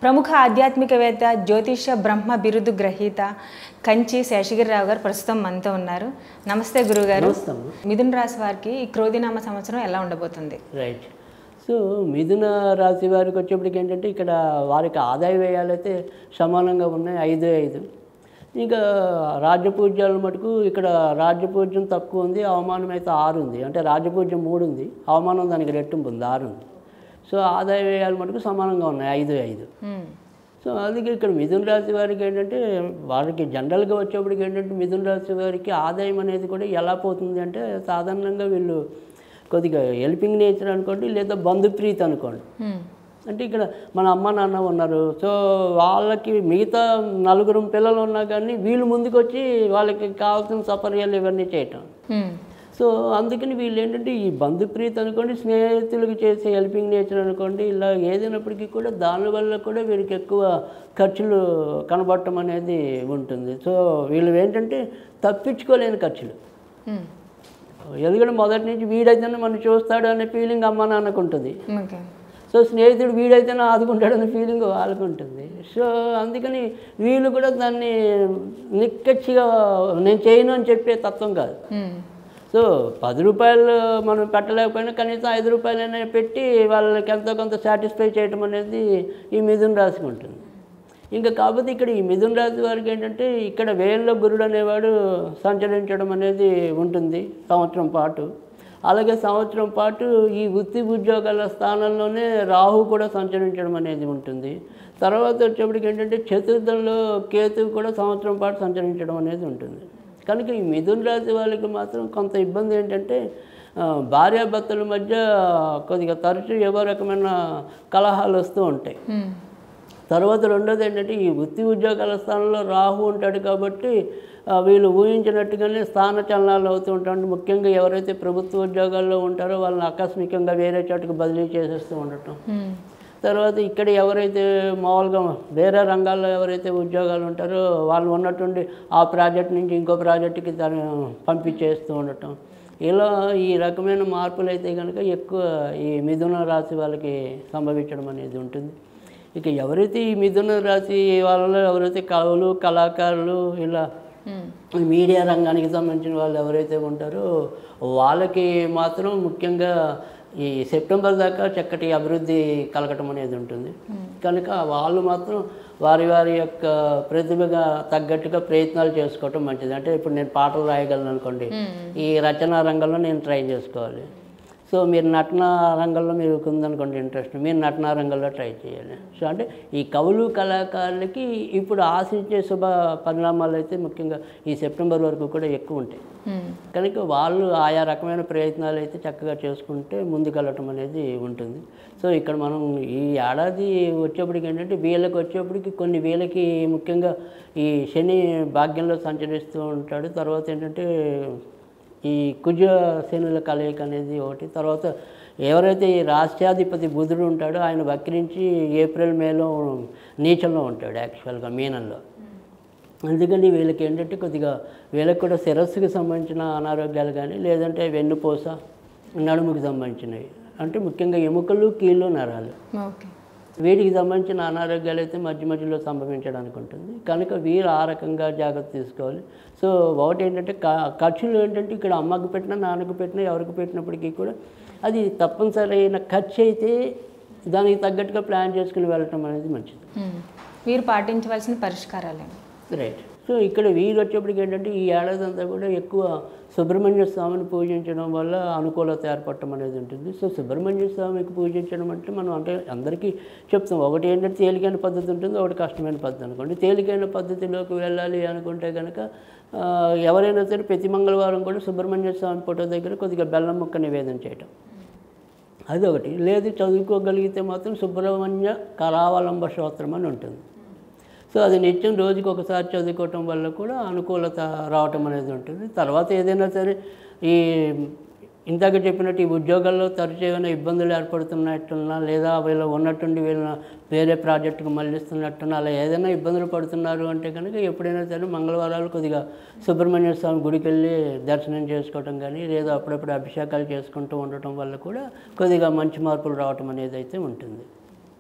ప్రముఖ ఆధ్యాత్మికవేత్త జ్యోతిష బ్రహ్మ బిరుదు గ్రహీత కంచి శేషగిరిరావు గారు ప్రస్తుతం మనతో ఉన్నారు. నమస్తే గురుగారు. మిథున రాశి వారికి ఈ క్రోధినామ సంవత్సరం ఎలా ఉండబోతుంది? రైట్. సో మిథున రాశి వారికి వచ్చేప్పటికి ఏంటంటే ఇక్కడ వారికి ఆదాయ వ్యయాలైతే సమానంగా ఉన్నాయి, 5-5. ఇంకా రాజ్యపూజ్యాలు మటుకు ఇక్కడ రాజ్యపూజ్యం తక్కువ ఉంది, అవమానం అయితే 6 ఉంది. అంటే రాజ్యపూజ్యం 3 ఉంది, అవమానం దానికి రెట్టింపు ఉంది, 6 ఉంది. సో ఆదాయ వ్యయాలు మటుకు సమానంగా ఉన్నాయి, 5-5. సో అందుకే ఇక్కడ మిథున రాశి వారికి ఏంటంటే వారికి జనరల్గా వచ్చేప్పటికి ఏంటంటే మిథున రాశి వారికి ఆదాయం అనేది కూడా ఎలా పోతుంది అంటే సాధారణంగా వీళ్ళు కొద్దిగా హెల్పింగ్ నేచర్ అనుకోండి, లేదా బంధుప్రీతి అనుకోండి. అంటే ఇక్కడ మన అమ్మ నాన్న ఉన్నారు, సో వాళ్ళకి మిగతా 4 పిల్లలు ఉన్నా కానీ వీళ్ళు ముందుకు వచ్చి వాళ్ళకి కావాల్సిన సపర్యాలు ఇవన్నీ చేయటం. సో అందుకని వీళ్ళు ఏంటంటే ఈ బంధుప్రీతి అనుకోండి, స్నేహితులకు చేసే హెల్పింగ్ నేచర్ అనుకోండి, ఇలా ఏదైనప్పటికీ కూడా దానివల్ల కూడా వీరికి ఎక్కువ ఖర్చులు కనబడటం అనేది ఉంటుంది. సో వీళ్ళు ఏంటంటే తప్పించుకోలేని ఖర్చులు. ఎందుకంటే మొదటి నుంచి వీడైతేనే మనం చూస్తాడు అనే ఫీలింగ్ అమ్మ నాన్నకు ఉంటుంది. సో స్నేహితుడు వీడైతేనే ఆదుకుంటాడనే ఫీలింగ్ వాళ్ళకు ఉంటుంది. సో అందుకని వీళ్ళు కూడా దాన్ని నిక్కచ్చిగా నేను చేయను అని చెప్పే తత్వం కాదు. సో 10 రూపాయలు మనం పెట్టలేకపోయినా కనీసం 5 రూపాయలైనా పెట్టి వాళ్ళకి ఎంతో కొంత సాటిస్ఫై చేయడం అనేది ఈ మిథున రాశికి ఉంటుంది. ఇంకా కాకపోతే ఇక్కడ ఈ మిథున రాశి వారికి ఏంటంటే ఇక్కడ వేల్లో గురుడు అనేవాడు సంచరించడం అనేది ఉంటుంది సంవత్సరం పాటు. అలాగే సంవత్సరం పాటు ఈ వృత్తి ఉద్యోగాల స్థానంలోనే రాహు కూడా సంచరించడం అనేది ఉంటుంది. తర్వాత వచ్చేప్పటికి ఏంటంటే చతుర్థంలో కేతువు కూడా సంవత్సరం పాటు సంచరించడం అనేది ఉంటుంది. కనుక ఈ మిథున రాశి వాళ్ళకి మాత్రం కొంత ఇబ్బంది ఏంటంటే భార్యాభర్తల మధ్య కొద్దిగా తరచూ ఏవో రకమైన కలహాలు వస్తూ ఉంటాయి. తర్వాత రెండోది ఏంటంటే ఈ వృత్తి ఉద్యోగాల స్థానంలో రాహు ఉంటాడు కాబట్టి వీళ్ళు ఊహించినట్టుగానే స్థాన చలనాలు అవుతూ ఉంటారు. ముఖ్యంగా ఎవరైతే ప్రభుత్వ ఉద్యోగాల్లో ఉంటారో వాళ్ళని ఆకస్మికంగా వేరే చోటుకు బదిలీ చేసేస్తూ ఉండటం. తర్వాత ఇక్కడ ఎవరైతే మామూలుగా వేరే రంగాల్లో ఎవరైతే ఉద్యోగాలు ఉంటారో వాళ్ళు ఉన్నటువంటి ఆ ప్రాజెక్ట్ నుంచి ఇంకో ప్రాజెక్టుకి పంపించేస్తూ ఉండటం. ఇలా ఈ రకమైన మార్పులు అయితే కనుక ఎక్కువ ఈ మిథున రాశి వాళ్ళకి సంభవించడం అనేది ఉంటుంది. ఇక ఎవరైతే ఈ మిథున రాశి వాళ్ళలో ఎవరైతే కవులు, కళాకారులు, ఇలా మీడియా రంగానికి సంబంధించిన వాళ్ళు ఎవరైతే ఉంటారో వాళ్ళకి మాత్రం ముఖ్యంగా ఈ సెప్టెంబర్ దాకా చక్కటి అభివృద్ధి కలగటం అనేది ఉంటుంది. కనుక వాళ్ళు మాత్రం వారి వారి యొక్క ప్రతిభగా తగ్గట్టుగా ప్రయత్నాలు చేసుకోవటం మంచిది. అంటే ఇప్పుడు నేను పాటలు రాయగలను అనుకోండి, ఈ రచనా రంగంలో నేను ట్రై చేసుకోవాలి. సో మీరు నటన రంగంలో మీరు ఉందనుకోండి ఇంట్రెస్ట్, మీరు నటనా రంగంలో ట్రై చేయాలి. సో అంటే ఈ కవులు, కళాకారులకి ఇప్పుడు ఆశించే శుభ పరిణామాలు అయితే ముఖ్యంగా ఈ సెప్టెంబర్ వరకు కూడా ఎక్కువ ఉంటాయి. కనుక వాళ్ళు ఆయా రకమైన ప్రయత్నాలు అయితే చక్కగా చేసుకుంటే ముందుకెళ్ళటం అనేది ఉంటుంది. సో ఇక్కడ మనం ఈ ఏడాది వచ్చేప్పటికి ఏంటంటే వీళ్ళకి వచ్చేప్పటికి కొన్ని వీళ్ళకి ముఖ్యంగా ఈ శని భాగ్యంలో సంచరిస్తూ ఉంటాడు. తర్వాత ఏంటంటే ఈ కుజ శనుల కలయిక అనేది ఒకటి. తర్వాత ఎవరైతే ఈ రాష్ట్రాధిపతి బుధుడు ఉంటాడో ఆయన వక్రించి ఏప్రిల్ మేలో నీచంలో ఉంటాడు యాక్చువల్గా మీనంలో. అందుకని వీళ్ళకి ఏంటంటే కొద్దిగా వీళ్ళకి కూడా శిరస్సుకి సంబంధించిన అనారోగ్యాలు కానీ, లేదంటే వెన్నుపూస, నడుముకి సంబంధించినవి, అంటే ముఖ్యంగా ఎముకలు, కీళ్ళు, నరాలు, వీటికి సంబంధించిన అనారోగ్యాలు అయితే మధ్య మధ్యలో సంభవించడానికి ఉంటుంది. కనుక వీరు ఆ రకంగా జాగ్రత్త తీసుకోవాలి. సో ఒకటి ఏంటంటే ఖర్చులు ఏంటంటే ఇక్కడ అమ్మకు పెట్టినా, నాన్నకు పెట్టినా, ఎవరికి పెట్టినప్పటికీ కూడా అది తప్పనిసరైన ఖర్చు అయితే దానికి తగ్గట్టుగా ప్లాన్ చేసుకుని వెళ్ళటం అనేది మంచిది. వీరు పాటించవలసిన పరిష్కారాలే. రైట్. సో ఇక్కడ వీరు వచ్చేప్పటికి ఏంటంటే ఈ ఏడాది అంతా కూడా ఎక్కువ సుబ్రహ్మణ్య స్వామిని పూజించడం వల్ల అనుకూలత ఏర్పడటం అనేది ఉంటుంది. సో సుబ్రహ్మణ్య స్వామికి పూజించడం అంటే మనం అంటే అందరికీ చెప్తాం, ఒకటి ఏంటంటే తేలికైన పద్ధతి ఉంటుంది, ఒకటి కష్టమైన పద్ధతి అనుకోండి. తేలికైన పద్ధతిలోకి వెళ్ళాలి అనుకుంటే కనుక ఎవరైనా సరే ప్రతి మంగళవారం కూడా సుబ్రహ్మణ్య స్వామి ఫోటో దగ్గర కొద్దిగా బెల్లం ముక్క నివేదన చేయటం, అదొకటి. లేదు చదువుకోగలిగితే మాత్రం సుబ్రహ్మణ్య కరావలంబ స్తోత్రం అని ఉంటుంది. సో అది నిత్యం రోజుకి ఒకసారి చదువుకోవటం వల్ల కూడా అనుకూలత రావటం అనేది ఉంటుంది. తర్వాత ఏదైనా సరే ఈ ఇందాక చెప్పినట్టు ఈ ఉద్యోగాల్లో తరచూ ఏమైనా ఇబ్బందులు ఏర్పడుతున్నట్టున్నా, లేదా వీళ్ళు ఉన్నట్టుండి వీళ్ళ వేరే ప్రాజెక్టుకు మళ్ళిస్తున్నట్టున్నా, అలా ఏదైనా ఇబ్బందులు పడుతున్నారు అంటే కనుక ఎప్పుడైనా సరే మంగళవారాలు కొద్దిగా సుబ్రహ్మణ్య స్వామి గుడికి వెళ్ళి దర్శనం చేసుకోవటం కానీ, లేదా అప్పుడప్పుడు అభిషేకాలు చేసుకుంటూ ఉండటం వల్ల కూడా కొద్దిగా మంచి మార్పులు రావటం అనేది అయితే ఉంటుంది.